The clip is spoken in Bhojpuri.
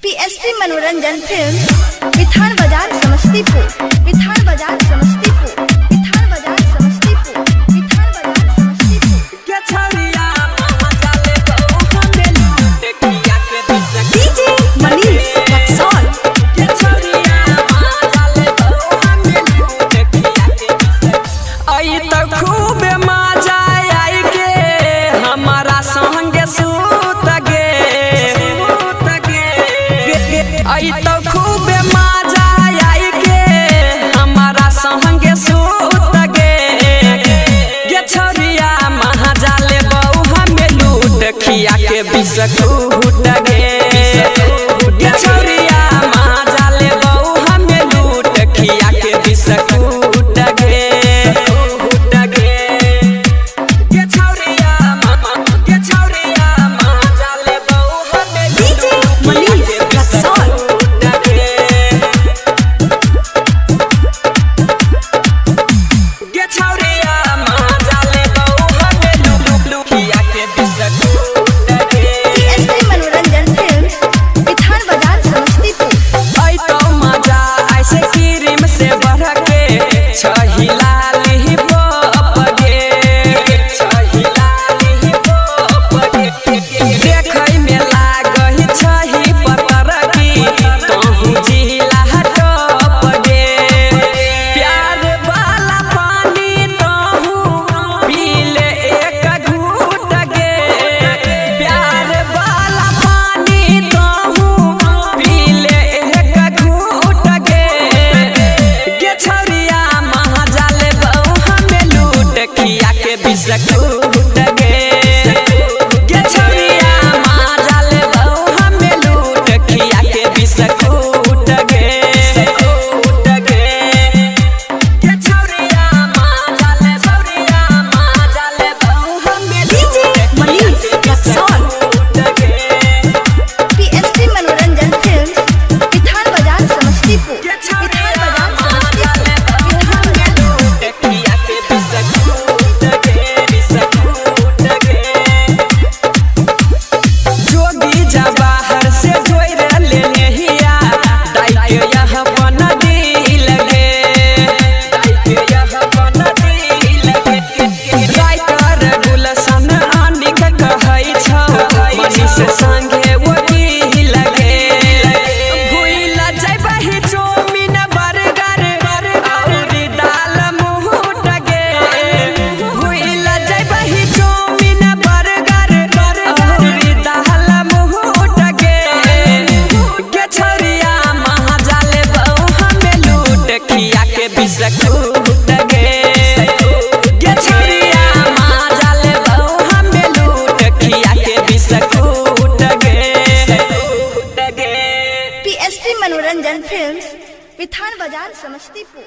पीएसपी मनोरंजन फिल्म विठान बाजार समस्तीपुर, विठान बाजार समस्तीपुर, विठान बाजार समस्तीपुर, विठान बाजार समस्तीपुर। के छरिया महाजाले बहु हमें लूट किया के दिस डीजे मनीष रक्सौल। के छरिया महाजाले बहु हमें लूट किया के दिस आई तो खूब मजा आई के हमारा संगे सूत गे आई तो खूब मजा आई के हमारा संगे सूत गे छरिया महाजाले बहु हमें लूट खिया के बिस्कुट गे छरिया महाजाले बहु हमें लूट खिया के बिस्कुट गे छरिया महाजाले बहु हमें डीजे मनीष रक्सौल। पीएसपी मनोरंजन फिल्म विठान बाजार समस्तीपुर। आई तो मजा ऐसे क्रीम से बढ़ के छहिला ली पप गे देखै में लागहि छहि पतर की कहूँ जिला टप गे प्यार वाला पानी कहूँ पीले एक घूट गे प्यार वाला पानी कहूँ पीले एक घूट गे छरिया महाजाले बहु हमें लूट खिया के बिस्कुट गे छरिया महाजाले बहु हमें लूट खिया के बिस्कुट गे छरिया महाजाले बहु हमें डीजे मनीष रक्सौल। पीएसपी मनोरंजन फिल्म विठान बाजार समस्तीपुर, विठान बाजार समस्तीपुर, विठान बाजार। जोगी जा बाहर से जोई रे ले लेहिया दाई के यहाँ बन दिल गे राइटर गुलशन आनिक कहै छ मनीष संगे वही लगे भूल जैबहि चौमिन बर्गर औरी दाल मुहट गे भूल जैबहि चौमिन बर्गर औरी दाल मुहट गे छरिया महाजाले बहु हमें लूट खिया के बिस्कुट गे छरिया महाजाले बहु हमें लूट खिया के बिस्कुट पीएसपी मनोरंजन फिल्म विठान बाजार समस्तीपुर।